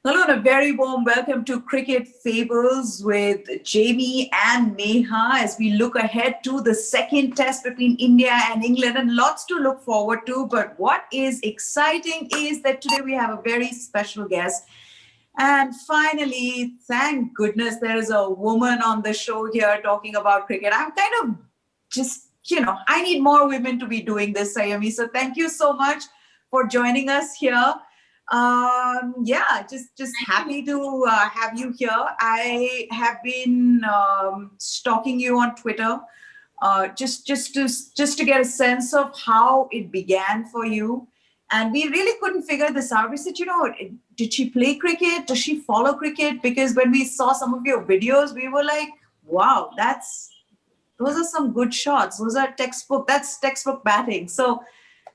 Hello and a very warm welcome to Cricket Fables with Jamie and Neha as we look ahead to the second test between India and England, and lots to look forward to. But what is exciting is that today we have a very special guest. And finally, thank goodness there is a woman on the show here talking about cricket. I'm kind of just, I need more women to be doing this, Saiyami. So thank you so much for joining us here. Just happy to have you here. I have been stalking you on Twitter, just to get a sense of how it began for you, and we really couldn't figure this out. We said, did she play cricket? Does she follow cricket? Because when we saw some of your videos, we were like, wow, those are some good shots. That's textbook batting. So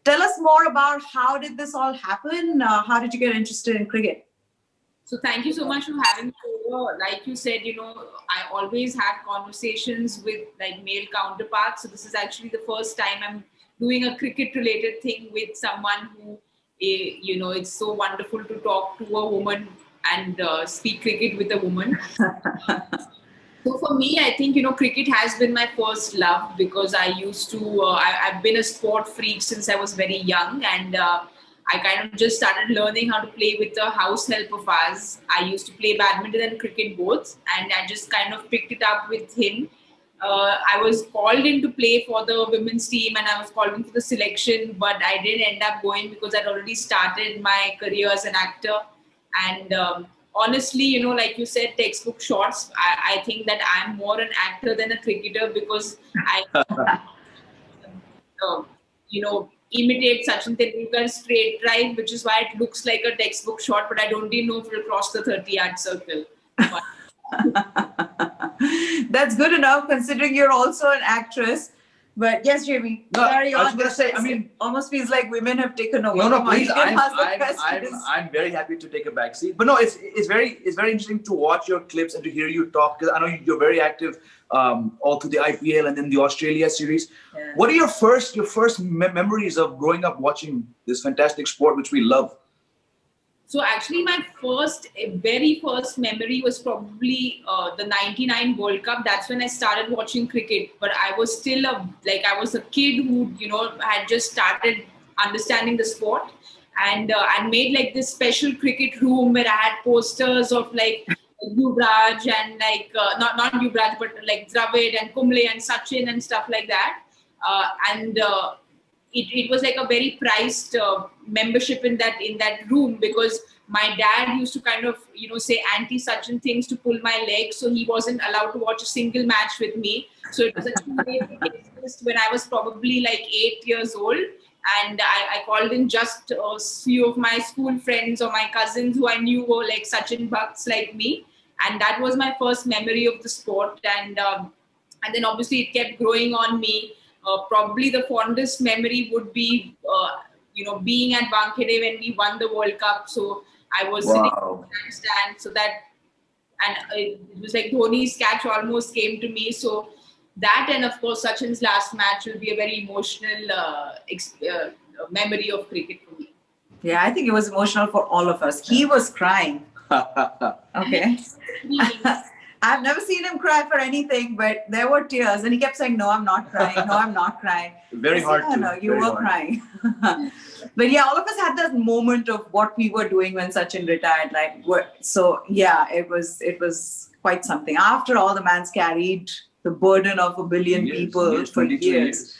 tell us more about how did this all happen? How did you get interested in cricket? So thank you so much for having me over. Like you said, I always had conversations with male counterparts. So this is actually the first time I'm doing a cricket related thing with someone who, it's so wonderful to talk to a woman and speak cricket with a woman. So for me, I think, cricket has been my first love because I used to, I've been a sport freak since I was very young, and I kind of just started learning how to play with a house help of ours. I used to play badminton and cricket both, and I just kind of picked it up with him. I was called in to play for the women's team and I was called in for the selection, but I didn't end up going because I'd already started my career as an actor. And honestly, like you said, textbook shots, I think that I'm more an actor than a cricketer because I, imitate Sachin Tendulkar's straight drive, which is why it looks like a textbook shot, but I don't even know if it'll cross the 30-yard circle. That's good enough considering you're also an actress. But yes, Jamie, carry on. I was going to say, almost feels like women have taken over. No, please. I'm very happy to take a back seat. But no, it's very interesting to watch your clips and to hear you talk, because I know you're very active all through the IPL and then the Australia series. Yeah. What are your first memories of growing up watching this fantastic sport which we love? So actually, my very first memory was probably the '99 World Cup. That's when I started watching cricket. But I was still I was a kid who, had just started understanding the sport. And I made this special cricket room where I had posters of Yuvraj and not Yuvraj, but Dravid and Kumble and Sachin and stuff like that. It was a very priced membership in that room because my dad used to kind of say anti-Sachin things to pull my leg, so he wasn't allowed to watch a single match with me. So it was a when I was probably 8 years old, and I called in just a few of my school friends or my cousins who I knew were Sachin Bhakts like me, and that was my first memory of the sport. And then obviously it kept growing on me. Probably the fondest memory would be, being at Wankhede when we won the World Cup. So I was sitting in the stand, so that, and it was Dhoni's catch almost came to me. So that, and of course Sachin's last match will be a very emotional memory of cricket for me. Yeah, I think it was emotional for all of us. He was crying. Okay. I've never seen him cry for anything, but there were tears, and he kept saying, "No, I'm not crying. No, I'm not crying." Very hard to. No, you were crying. But yeah, all of us had that moment of what we were doing when Sachin retired. So yeah, it was quite something. After all, the man's carried the burden of a billion people for years.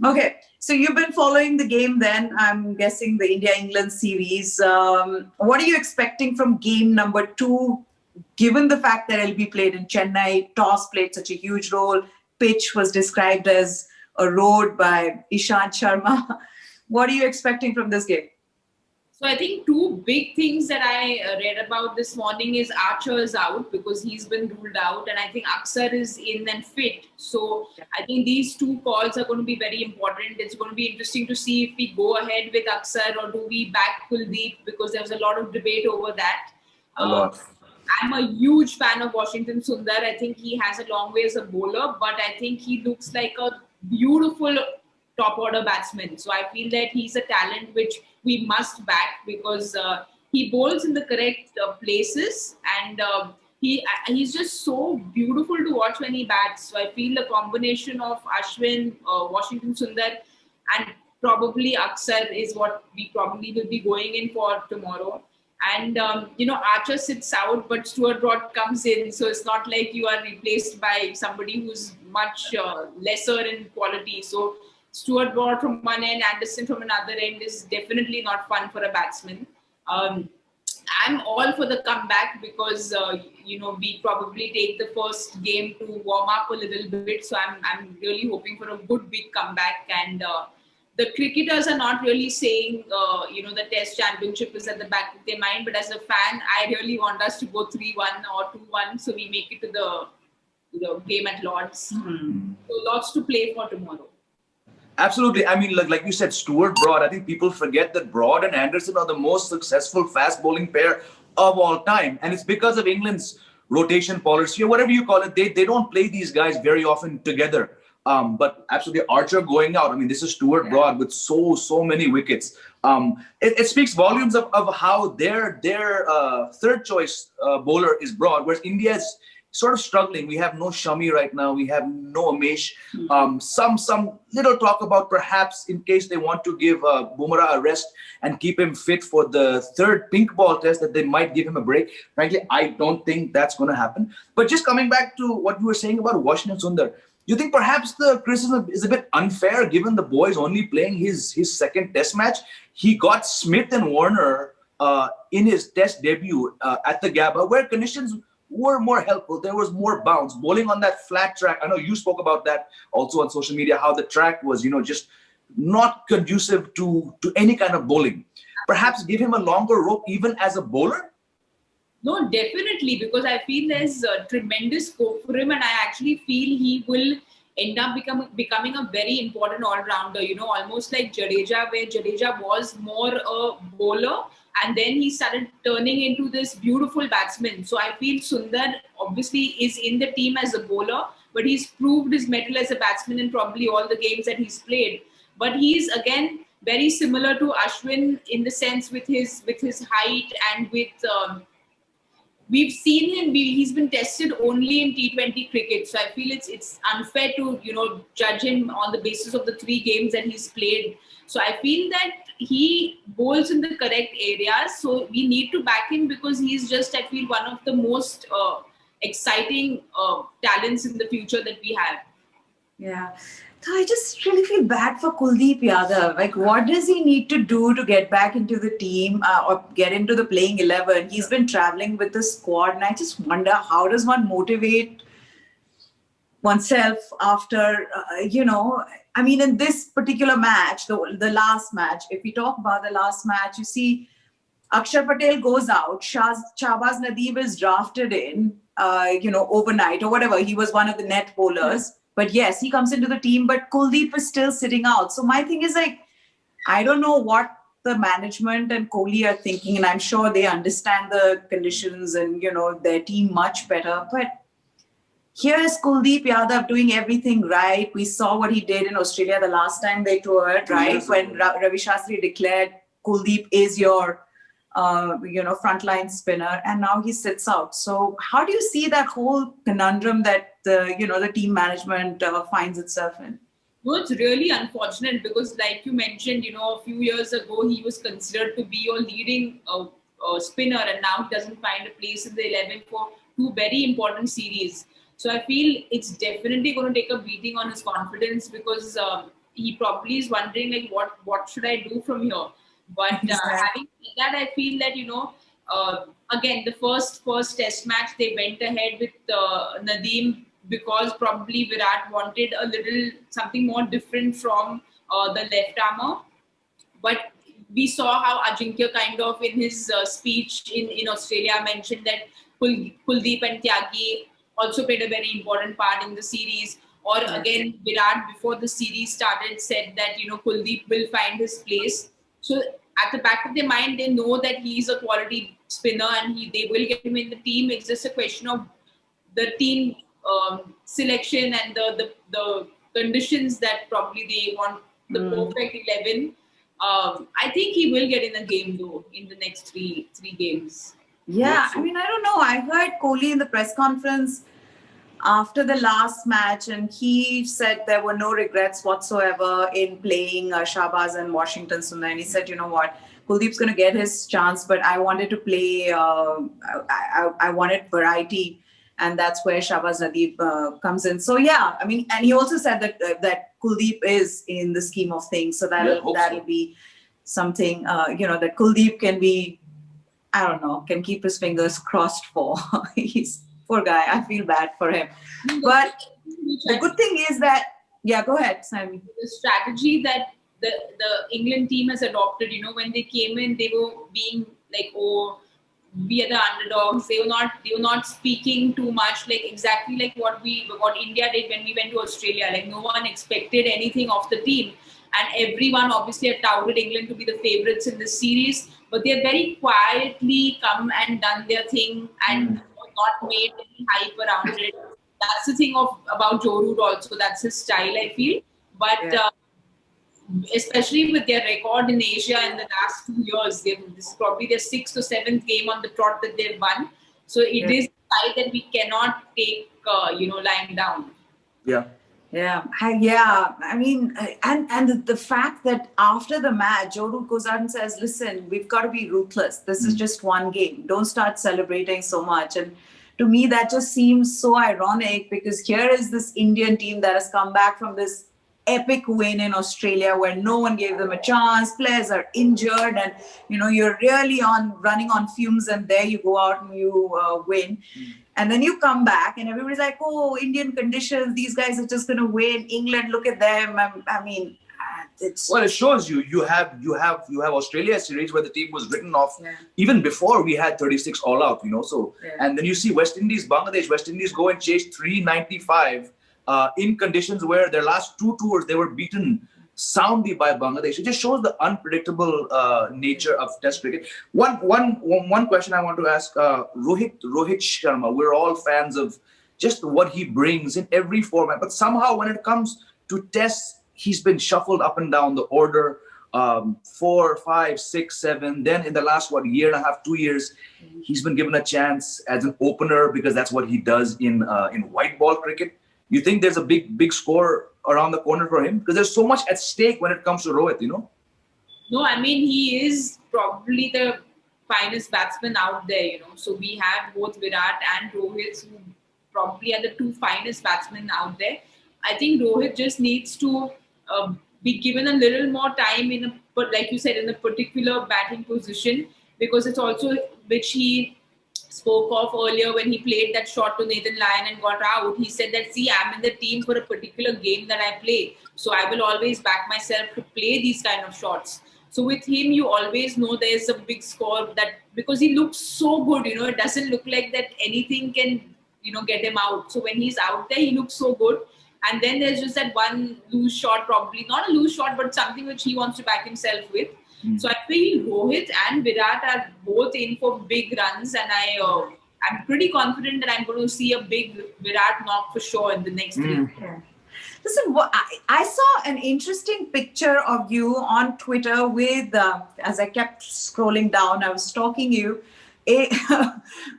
Okay, so you've been following the game then. I'm guessing the India-England series. What are you expecting from game number 2? Given the fact that it'll be played in Chennai, toss played such a huge role, pitch was described as a road by Ishant Sharma. What are you expecting from this game? So I think two big things that I read about this morning is Archer is out because he's been ruled out, and I think Aksar is in and fit. So I think these two calls are going to be very important. It's going to be interesting to see if we go ahead with Aksar or do we back Kuldeep, because there was a lot of debate over that. A lot. I'm a huge fan of Washington Sundar. I think he has a long way as a bowler, but I think he looks like a beautiful top order batsman. So I feel that he's a talent which we must back because he bowls in the correct places, and he's just so beautiful to watch when he bats. So I feel the combination of Ashwin, Washington Sundar, and probably Aksar is what we probably will be going in for tomorrow. And Archer sits out, but Stuart Broad comes in, so it's not like you are replaced by somebody who's much lesser in quality. So Stuart Broad from one end, Anderson from another end is definitely not fun for a batsman. I'm all for the comeback because we probably take the first game to warm up a little bit. So I'm really hoping for a good big comeback. And the cricketers are not really saying the Test Championship is at the back of their mind. But as a fan, I really want us to go 3-1 or 2-1, so we make it to the game at Lord's. Mm-hmm. So lots to play for tomorrow. Absolutely. I mean, like you said, Stuart Broad, I think people forget that Broad and Anderson are the most successful fast bowling pair of all time. And it's because of England's rotation policy or whatever you call it. They don't play these guys very often together. But absolutely, Archer going out. I mean, this is Stuart Broad with so many wickets. It speaks volumes of how their third choice bowler is Broad, whereas India is sort of struggling. We have no Shami right now. We have no Amesh. Some little talk about perhaps in case they want to give Bumrah a rest and keep him fit for the third pink ball test that they might give him a break. Frankly, I don't think that's going to happen. But just coming back to what you were saying about Washington Sundar, you think perhaps the criticism is a bit unfair given the boy is only playing his second test match? He got Smith and Warner in his test debut at the Gabba where conditions were more helpful. There was more bounce. Bowling on that flat track. I know you spoke about that also on social media, how the track was, just not conducive to any kind of bowling. Perhaps give him a longer rope even as a bowler? No, definitely, because I feel there's tremendous scope for him, and I actually feel he will end up becoming a very important all-rounder, almost like Jadeja, where Jadeja was more a bowler, and then he started turning into this beautiful batsman. So I feel Sundar obviously is in the team as a bowler, but he's proved his mettle as a batsman in probably all the games that he's played. But he's, again, very similar to Ashwin in the sense with his height and with... we've seen him he's been tested only in T20 cricket, so I feel it's unfair to judge him on the basis of the 3 games that he's played. So I feel that he bowls in the correct areas, so we need to back him because he's just, I feel, one of the most exciting talents in the future that we have. Yeah. So I just really feel bad for Kuldeep Yadav. Like, what does he need to do to get back into the team or get into the playing 11? He's been traveling with the squad, and I just wonder, how does one motivate oneself after, I mean, in this particular match, the last match, if we talk about the last match, you see Akshar Patel goes out, Shahbaz Nadeem is drafted in, overnight or whatever. He was one of the net bowlers. But yes, he comes into the team, but Kuldeep is still sitting out. So my thing is like, I don't know what the management and Kohli are thinking, and I'm sure they understand the conditions and, their team much better. But here's Kuldeep Yadav doing everything right. We saw what he did in Australia the last time they toured, right? When Ravi Shastri declared Kuldeep is your frontline spinner, and now he sits out. So how do you see that whole conundrum that the team management finds itself in? No, it's really unfortunate because, like you mentioned, a few years ago he was considered to be your leading spinner, and now he doesn't find a place in the 11 for 2 very important series. So I feel it's definitely going to take a beating on his confidence because he probably is wondering like, what should I do from here? But having said that, I feel that, again, the first test match, they went ahead with Nadeem because probably Virat wanted a little something more different from the left armour. But we saw how Ajinkya kind of in his speech in Australia mentioned that Kuldeep and Tyagi also played a very important part in the series. Or again, Virat before the series started said that, Kuldeep will find his place. So at the back of their mind, they know that he's a quality spinner and they will get him in the team. It's just a question of the team selection and the conditions that probably they want the perfect 11. I think he will get in a game though in the next three games. Yeah, I mean, I don't know. I heard Kohli in the press conference after the last match, and he said there were no regrets whatsoever in playing Shahbaz and Washington Sundar. And he said, you know what, Kuldeep's going to get his chance, but I wanted to play, I wanted variety. And that's where Shahbaz Nadeem comes in. So, yeah, I mean, and he also said that that Kuldeep is in the scheme of things. So that'll be something, that Kuldeep can be, I don't know, can keep his fingers crossed for. He's poor guy. I feel bad for him. But the good thing is that, yeah, go ahead, Saiyami. The strategy that the England team has adopted, when they came in, they were being like, oh, we are the underdogs. They were not speaking too much, like exactly like what India did when we went to Australia. Like no one expected anything of the team. And everyone obviously had touted England to be the favourites in this series. But they have very quietly come and done their thing and not made any hype around it. That's the thing about Joe Root also. That's his style, I feel. But especially with their record in Asia in the last 2 years, this is probably their 6th or 7th game on the trot that they've won. So it is a side that we cannot take, lying down. Yeah. Yeah. I mean, and the fact that after the match, Joe Root goes out and says, listen, we've got to be ruthless. This is just one game. Don't start celebrating so much. And to me, that just seems so ironic because here is this Indian team that has come back from this epic win in Australia where no one gave them a chance. Players are injured and, you're really running on fumes and there you go out and you win. And then you come back and everybody's like, oh, Indian conditions, these guys are just going to win. England, look at them. I mean, it's... Well, it shows you have Australia series where the team was written off even before we had 36 all out, So, and then you see West Indies go and chase 395 in conditions where their last 2 tours, they were beaten soundly by Bangladesh. It just shows the unpredictable nature of Test cricket. One question I want to ask Rohit Sharma. We're all fans of just what he brings in every format, but somehow when it comes to Tests, he's been shuffled up and down the order. 4, 5, 6, 7. Then in the last year and a half, 2 years, he's been given a chance as an opener because that's what he does in white ball cricket. You think there's a big score around the corner for him? Because there's so much at stake when it comes to Rohit, No, I mean, he is probably the finest batsman out there, So we have both Virat and Rohit who probably are the 2 finest batsmen out there. I think Rohit just needs to be given a little more time like you said, in a particular batting position because it's also which he spoke of earlier when he played that shot to Nathan Lyon and got out. He said that, see, I'm in the team for a particular game that I play. So I will always back myself to play these kind of shots. So with him, you always know there's a big score that because he looks so good, it doesn't look like that anything can, get him out. So when he's out there, he looks so good. And then there's just that one loose shot, probably not a loose shot, but something which he wants to back himself with. So I feel Rohit and Virat are both in for big runs, and I'm pretty confident that I'm going to see a big Virat knock for sure in the next 3 years. Listen, I saw an interesting picture of you on Twitter with, as I kept scrolling down, I was stalking you,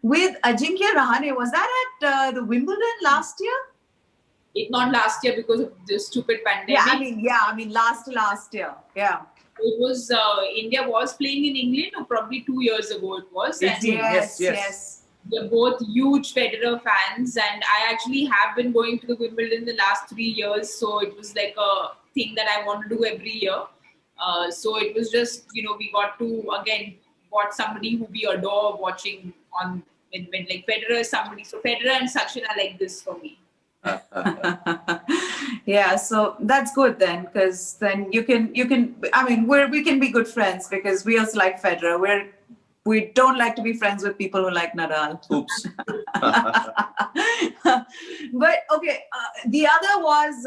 with Ajinkya Rahane. Was that at the Wimbledon last year? Not last year because of the stupid pandemic. I mean, last year. Yeah. It was India was playing in England, or probably 2 years ago it was. Yes. They're both huge Federer fans, and I actually have been going to the Wimbledon the last 3 years, so it was like a thing that I want to do every year. So it was just, we got to again watch somebody who we adore watching on when like Federer is somebody. So Federer and Sachin are like this for me. Yeah, so that's good then, because then you can we can be good friends because we also like Federer. We don't like to be friends with people who like Nadal. Oops. But okay, the other was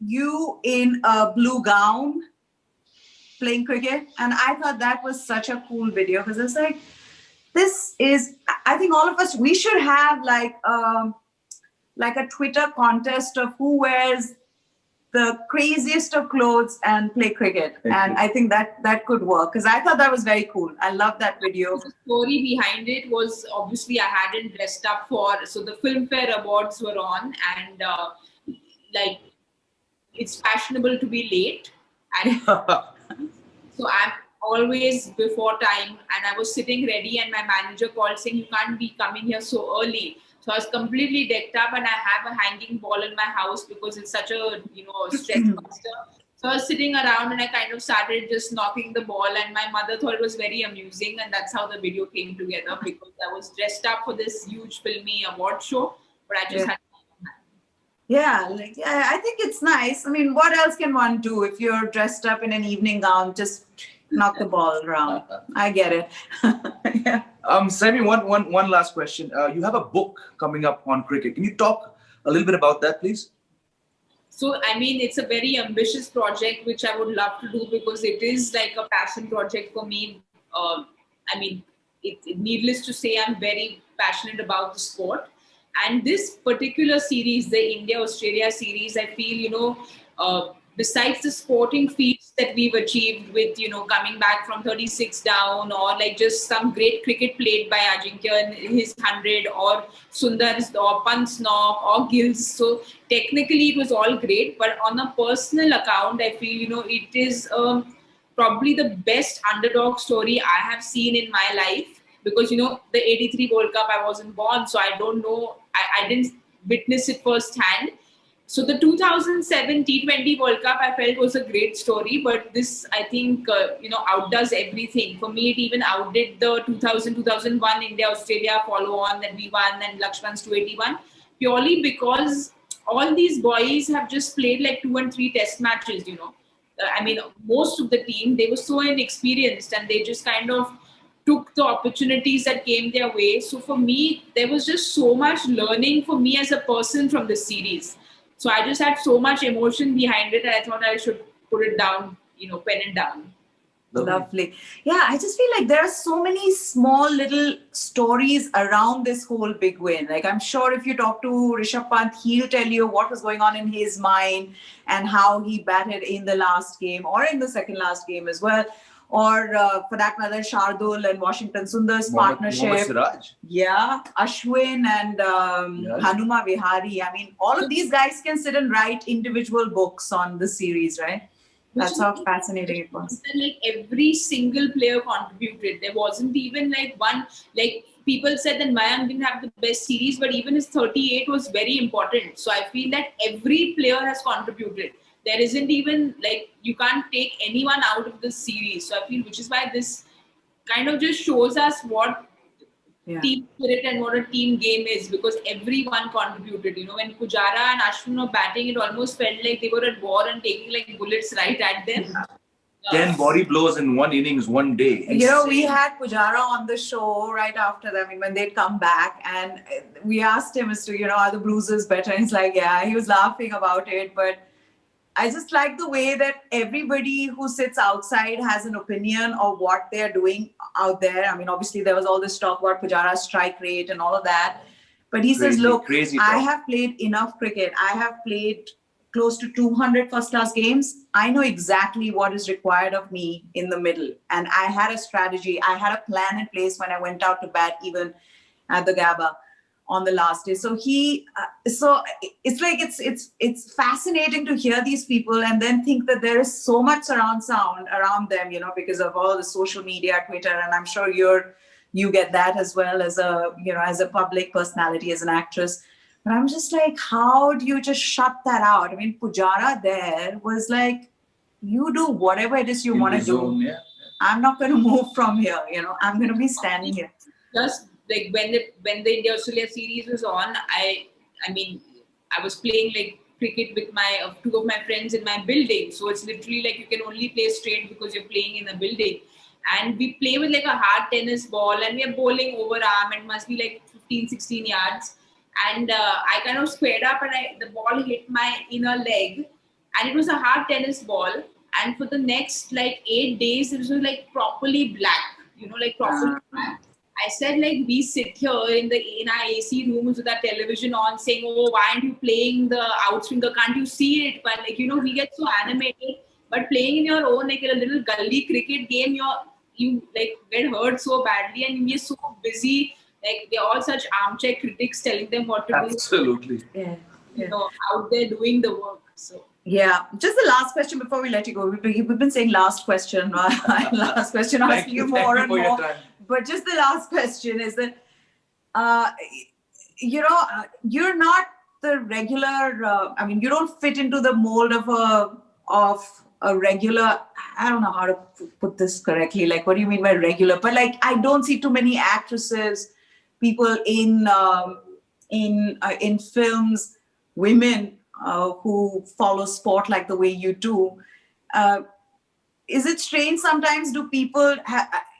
you in a blue gown playing cricket, and I thought that was such a cool video because it's like, I think all of us, we should have like a Twitter contest of who wears the craziest of clothes and play cricket. And I think that could work, because I thought that was very cool. I love that video. The story behind it was, obviously I hadn't dressed up for, so the Filmfare Awards were on, and like, it's fashionable to be late, and so I'm always before time, and I was sitting ready, and my manager called saying, you can't be coming here so early. So I was completely decked up, and I have a hanging ball in my house because it's such a, stress buster. So I was sitting around, and I kind of started just knocking the ball, and my mother thought it was very amusing, and that's how the video came together, because I was dressed up for this huge filmy award show, but I just had. Yeah, I think it's nice. I mean, what else can one do if you're dressed up in an evening gown? Just knock the ball around. I get it. Yeah. Saiyami, one last question. You have a book coming up on cricket. Can you talk a little bit about that, please? So, I mean, it's a very ambitious project, which I would love to do, because it is like a passion project for me. I mean, needless to say, I'm very passionate about the sport. And this particular series, the India-Australia series, I feel, besides the sporting feats that we've achieved with, coming back from 36 down, or like just some great cricket played by Ajinkya in his 100, or Sundar's, or Pant's knock, or Gill's. So technically it was all great, but on a personal account, I feel, it is probably the best underdog story I have seen in my life. Because, the 83 World Cup, I wasn't born, so I don't know, I didn't witness it firsthand. So the 2007 T20 World Cup, I felt was a great story, but this, I think, outdoes everything. For me, it even outdid the 2001 India-Australia follow-on that we won, and Lakshman's 281, purely because all these boys have just played like 2 and 3 test matches, I mean, most of the team, they were so inexperienced, and they just kind of took the opportunities that came their way. So for me, there was just so much learning for me as a person from this series. So I just had so much emotion behind it, and I thought I should put it down, pen it down. Lovely. Yeah, I just feel like there are so many small little stories around this whole big win. Like, I'm sure if you talk to Rishabh Pant, he'll tell you what was going on in his mind and how he batted in the last game or in the second last game as well. Or for that matter, Shardul and Washington Sundar's partnership. Yeah, Ashwin and Hanuma Vihari. I mean, all of these guys can sit and write individual books on the series, right? That's how fascinating it was. Like, every single player contributed. There wasn't even like one, like people said that Mayank didn't have the best series, but even his 38 was very important. So I feel that every player has contributed. There isn't even, like, you can't take anyone out of this series. So I feel, which is why this kind of just shows us what team spirit and what a team game is, because everyone contributed. When Pujara and Ashwin were batting, it almost felt like they were at war and taking like bullets right at them. 10 body blows in one innings, one day. We had Pujara on the show right after them, when they'd come back, and we asked him as to, are the bruises better? And he's like, yeah, he was laughing about it, but I just like the way that everybody who sits outside has an opinion of what they're doing out there. I mean, obviously there was all this talk about Pujara's strike rate and all of that. But he says, look, I have played enough cricket. I have played close to 200 first-class games. I know exactly what is required of me in the middle. And I had a strategy. I had a plan in place when I went out to bat, even at the Gabba on the last day. So so it's like, it's fascinating to hear these people and then think that there is so much surround sound around them, because of all the social media, Twitter, and I'm sure you get that as well as a public personality, as an actress. But I'm just like, how do you just shut that out? I mean, Pujara there was like, you do whatever it is you want to do. Yeah. I'm not going to move from here. I'm going to be standing here. Just like when the India-Australia series was on, I was playing like cricket with two of my friends in my building. So it's literally like you can only play straight because you're playing in a building. And we play with like a hard tennis ball, and we are bowling over arm, and must be like 15, 16 yards. And I kind of squared up, and the ball hit my inner leg, and it was a hard tennis ball. And for the next like 8 days, it was like properly black, like properly black. I said, like, we sit here in our AC rooms with our television on saying, oh, why aren't you playing the outswinger? Can't you see it? But like, we get so animated. But playing in your own, like a little gully cricket game, you like get hurt so badly, and we're so busy. Like, they're all such armchair critics telling them what to do. Absolutely. Yeah. Out there doing the work. So. Yeah, just the last question before we let you go. We've been saying last question, last question, asking you more and more. But just the last question is that, you're not the regular. I mean, you don't fit into the mold of a regular. I don't know how to put this correctly. Like, what do you mean by regular? But like, I don't see too many actresses, people in films, women. Who follow sport like the way you do. Is it strange sometimes? Do people,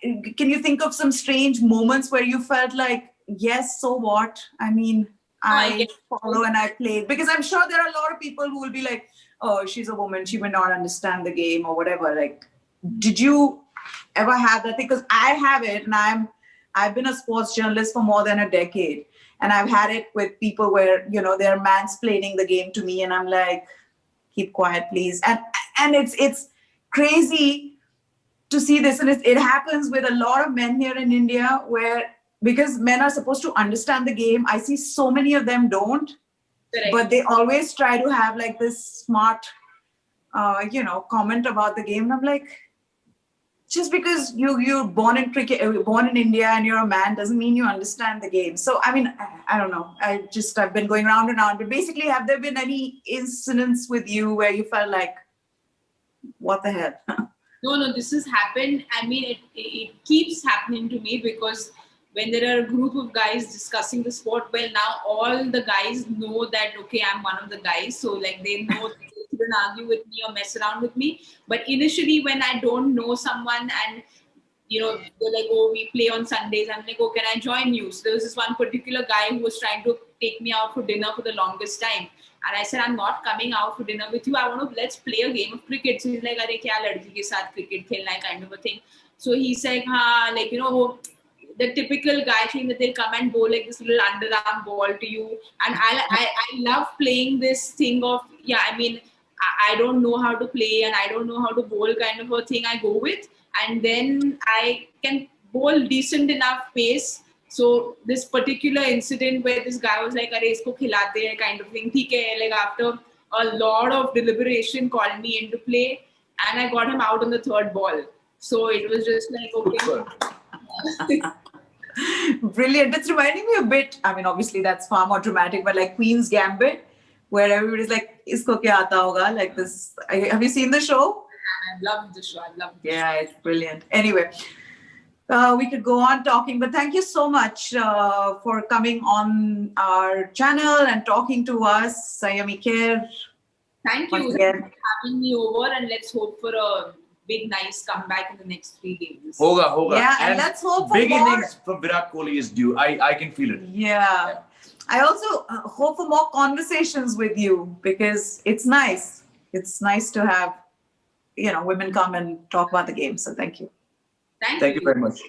can you think of some strange moments where you felt like, yes, so what? I mean, I follow and I play. Because I'm sure there are a lot of people who will be like, oh, she's a woman, she may not understand the game or whatever. Like, did you ever have that thing? Because I have it, and I've been a sports journalist for more than a decade. And I've had it with people where, they're mansplaining the game to me, and I'm like, keep quiet, please. And it's crazy to see this. And it happens with a lot of men here in India where, because men are supposed to understand the game, I see so many of them don't. Correct. But they always try to have like this smart, comment about the game. And I'm like, just because you're born in cricket, born in India, and you're a man doesn't mean you understand the game. So, I mean, I don't know. I've been going round and round. But basically, have there been any incidents with you where you felt like, what the hell? No, this has happened. I mean, it keeps happening to me, because when there are a group of guys discussing the sport, well, now all the guys know that, okay, I'm one of the guys. So, like, they know that they shouldn't argue with me or mess around with me. But initially, when I don't know someone and, they're like, oh, we play on Sundays, I'm like, oh, can I join you? So there was this one particular guy who was trying to take me out for dinner for the longest time. And I said, I'm not coming out for dinner with you. Let's play a game of cricket. So he's like, "Arey kya ladki ke saath cricket khelna hai," kind of a thing. So he's like, the typical guy thing that they'll come and bowl like this little underarm ball to you. And I love playing this thing of, I don't know how to play and I don't know how to bowl kind of a thing I go with. And then I can bowl decent enough pace. So this particular incident where this guy was like, "Arey isko khilate hai," kind of thing. Theek hai. Like, after a lot of deliberation, called me into play, and I got him out on the third ball. So it was just like, okay. Brilliant. It's reminding me a bit, I mean, obviously that's far more dramatic, but like Queen's Gambit, where everybody's like, isko kya aata hoga? Like this. Have you seen the show? I love the show. I love the show. Yeah, it's brilliant. Anyway, we could go on talking, but thank you so much for coming on our channel and talking to us, Saiyami Kher. Thank you for having me over, and let's hope for a big, nice comeback in the next 3 games. Hoga. Yeah, and let's hope for big more. innings from Virat Kohli is due. I can feel it. Yeah. I also hope for more conversations with you, because it's nice. It's nice to have, women come and talk about the game. So thank you. Thank you very much.